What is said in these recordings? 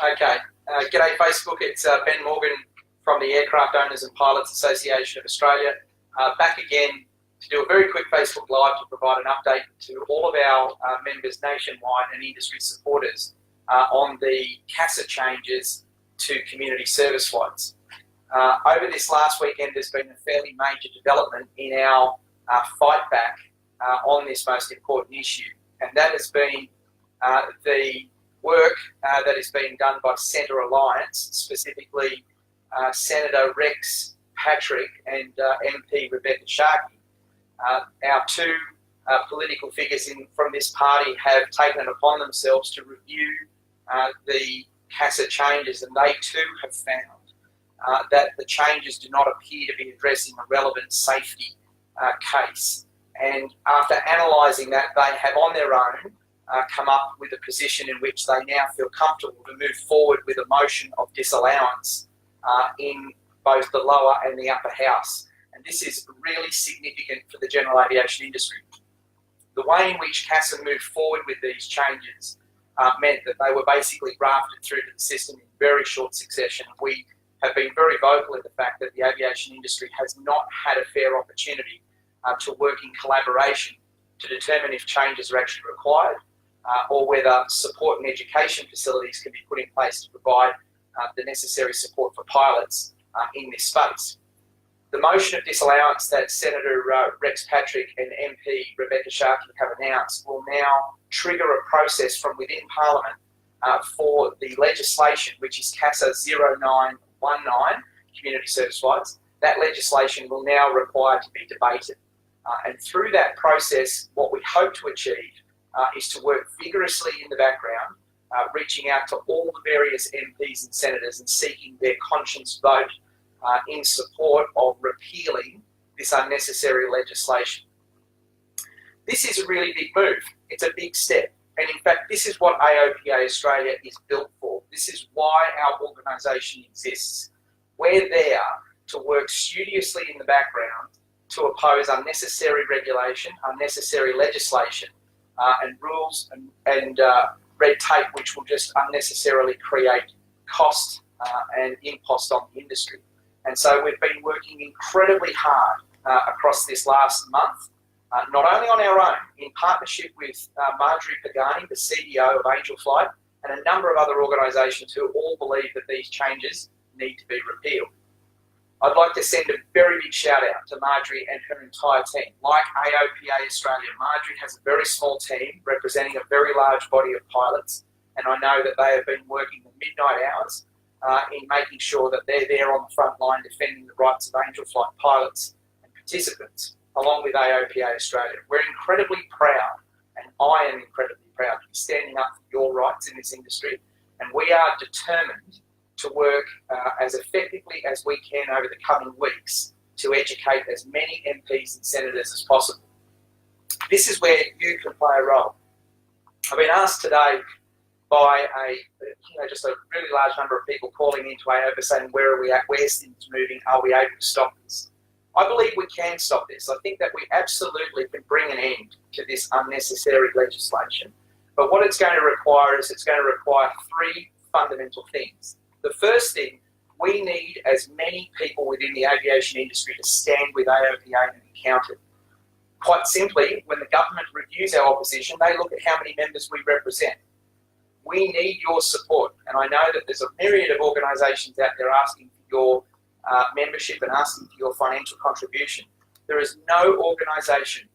Okay. G'day Facebook, it's Ben Morgan from the Aircraft Owners and Pilots Association of Australia. Back again to do a very quick Facebook Live to provide an update to all of our members nationwide and industry supporters on the CASA changes to community service flights. Over this last weekend, there's been a fairly major development in our fight back on this most important issue, and that has been the work that is being done by Centre Alliance, specifically Senator Rex Patrick and MP Rebecca Sharkey. Our two political figures from this party have taken it upon themselves to review the CASA changes, and they too have found that the changes do not appear to be addressing a relevant safety case. And after analysing that, they have on their own come up with a position in which they now feel comfortable to move forward with a motion of disallowance in both the lower and the upper house. And this is really significant for the general aviation industry. The way in which CASA moved forward with these changes meant that they were basically grafted through to the system in very short succession. We have been very vocal in the fact that the aviation industry has not had a fair opportunity to work in collaboration to determine if changes are actually required or whether support and education facilities can be put in place to provide the necessary support for pilots in this space. The motion of disallowance that Senator Rex Patrick and MP Rebecca Sharkey have announced will now trigger a process from within Parliament for the legislation, which is CASA 0919, community service flights. That legislation will now require to be debated. And through that process, what we hope to achieve is to work vigorously in the background, reaching out to all the various MPs and senators and seeking their conscience vote in support of repealing this unnecessary legislation. This is a really big move. It's a big step. And in fact, this is what AOPA Australia is built for. This is why our organisation exists. We're there to work studiously in the background to oppose unnecessary regulation, unnecessary legislation, and rules and red tape, which will just unnecessarily create cost and impost on the industry. And so we've been working incredibly hard across this last month, not only on our own, in partnership with Marjorie Pagani, the CEO of Angel Flight, and a number of other organisations who all believe that these changes need to be repealed. I'd like to send a very big shout out to Marjorie and her entire team. Like AOPA Australia, Marjorie has a very small team representing a very large body of pilots, and I know that they have been working the midnight hours in making sure that they're there on the front line defending the rights of Angel Flight pilots and participants, along with AOPA Australia. We're incredibly proud, and I am incredibly proud to be standing up for your rights in this industry, and we are determined to work as effectively as we can over the coming weeks to educate as many MPs and senators as possible. This is where you can play a role. I've been asked today by just a really large number of people calling into AOPA saying, where are we at, where's things moving, are we able to stop this? I believe we can stop this. I think that we absolutely can bring an end to this unnecessary legislation. But what it's going to require is it's going to require three fundamental things. The first thing, we need as many people within the aviation industry to stand with AOPA and be counted. Quite simply, when the government reviews our opposition, they look at how many members we represent. We need your support, and I know that there's a myriad of organisations out there asking for your membership and asking for your financial contribution. There is no organisation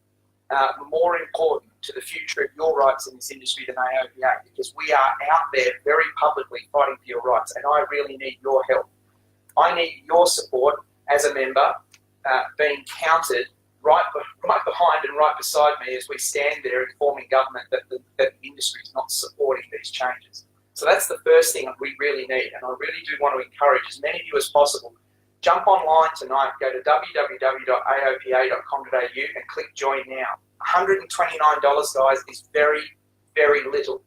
more important to the future of your rights in this industry than AOPA, because we are out there very publicly fighting for your rights, and I really need your help. I need your support as a member, being counted right behind and right beside me as we stand there informing government that the industry is not supporting these changes. So that's the first thing that we really need, and I really do want to encourage as many of you as possible. Jump online tonight, go to www.aopa.com.au and click join now. $129, guys, is very, very little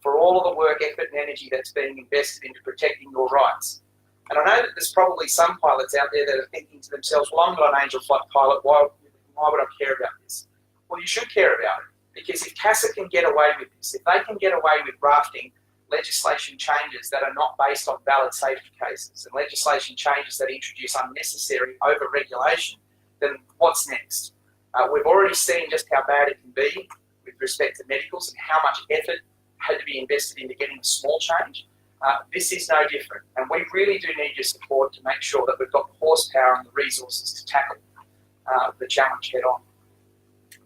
for all of the work, effort and energy that's being invested into protecting your rights. And I know that there's probably some pilots out there that are thinking to themselves, well, I'm not an Angel Flight pilot, why would I care about this? Well, you should care about it, because if CASA can get away with this, if they can get away with drafting legislation changes that are not based on valid safety cases and legislation changes that introduce unnecessary over-regulation, then what's next? We've already seen just how bad it can be with respect to medicals and how much effort had to be invested into getting a small change. This is no different, and we really do need your support to make sure that we've got the horsepower and the resources to tackle the challenge head on.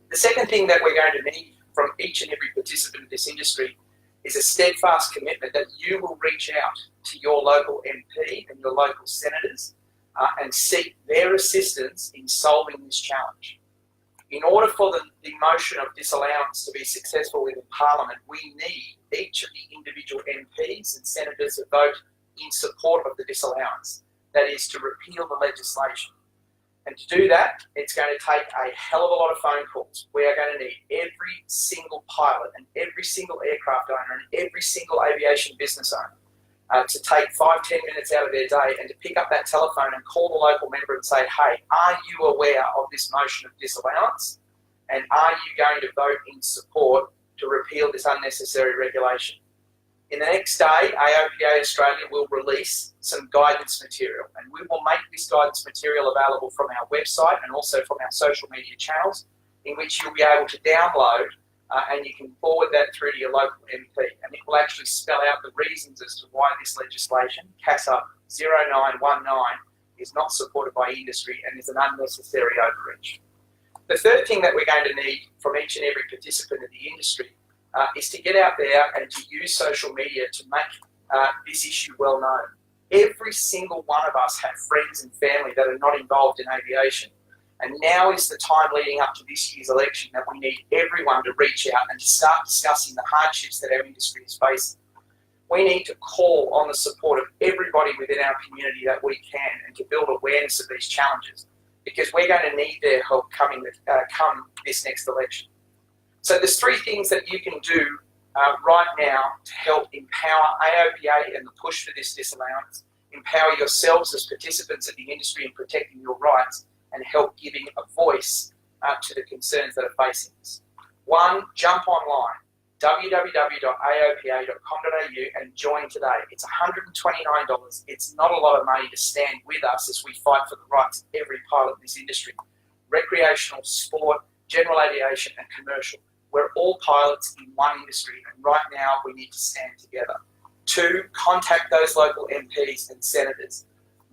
The second thing that we're going to need from each and every participant in this industry is a steadfast commitment that you will reach out to your local MP and your local senators and seek their assistance in solving this challenge. In order for the motion of disallowance to be successful within Parliament, we need each of the individual MPs and senators to vote in support of the disallowance. That is, to repeal the legislation. And to do that, it's going to take a hell of a lot of phone calls. We are going to need every single pilot and every single aircraft owner and every single aviation business owner to take 5-10 minutes out of their day and to pick up that telephone and call the local member and say, hey, are you aware of this motion of disallowance? And are you going to vote in support to repeal this unnecessary regulation? In the next day, AOPA Australia will release some guidance material, and we will make this guidance material available from our website and also from our social media channels, in which you'll be able to download and you can forward that through to your local MP, and it will actually spell out the reasons as to why this legislation, CASA 0919, is not supported by industry and is an unnecessary overreach. The third thing that we're going to need from each and every participant in the industry is to get out there and to use social media to make this issue well known. Every single one of us have friends and family that are not involved in aviation. And now is the time leading up to this year's election that we need everyone to reach out and to start discussing the hardships that our industry is facing. We need to call on the support of everybody within our community that we can and to build awareness of these challenges, because we're going to need their help come this next election. So there's three things that you can do right now to help empower AOPA and the push for this disallowance, empower yourselves as participants of the industry in protecting your rights, and help giving a voice to the concerns that are facing us. One, jump online, www.aopa.com.au, and join today. It's $129. It's not a lot of money to stand with us as we fight for the rights of every pilot in this industry. Recreational, sport, general aviation and commercial. We're all pilots in one industry, and right now we need to stand together. Two, contact those local MPs and senators.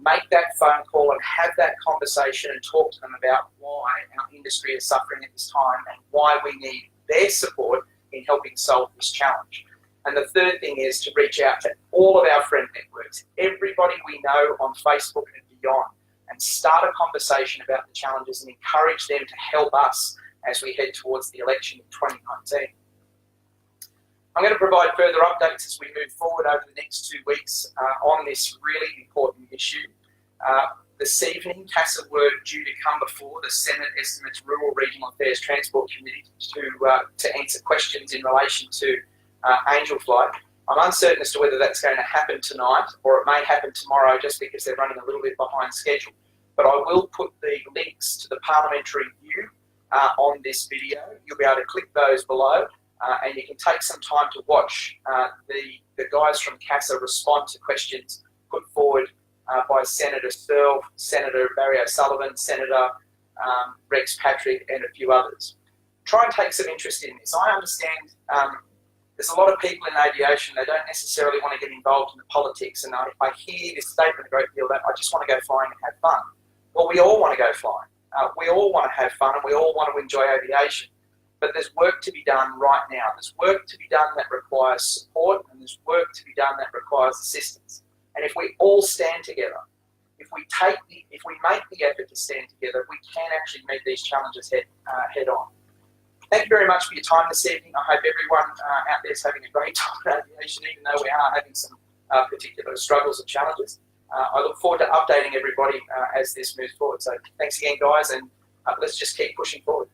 Make that phone call and have that conversation and talk to them about why our industry is suffering at this time and why we need their support in helping solve this challenge. And the third thing is to reach out to all of our friend networks, everybody we know on Facebook and beyond, and start a conversation about the challenges and encourage them to help us as we head towards the election in 2019. I'm going to provide further updates as we move forward over the next 2 weeks on this really important issue. This evening, CASA were due to come before the Senate Estimates Rural Regional Affairs Transport Committee to answer questions in relation to Angel Flight. I'm uncertain as to whether that's going to happen tonight or it may happen tomorrow just because they're running a little bit behind schedule. But I will put the links to the parliamentary view on this video. You'll be able to click those below. And you can take some time to watch the guys from CASA respond to questions put forward by Senator Searle, Senator Barry O'Sullivan, Senator Rex Patrick and a few others. Try and take some interest in this. I understand there's a lot of people in aviation, they don't necessarily want to get involved in the politics, and I hear this statement a great deal that I just want to go flying and have fun. Well, we all want to go flying. We all want to have fun and we all want to enjoy aviation. But there's work to be done right now. There's work to be done that requires support, and there's work to be done that requires assistance. And if we all stand together, if we make the effort to stand together, we can actually meet these challenges head on. Thank you very much for your time this evening. I hope everyone out there is having a great time in aviation, even though we are having some particular struggles and challenges. I look forward to updating everybody as this moves forward. So thanks again, guys, and let's just keep pushing forward.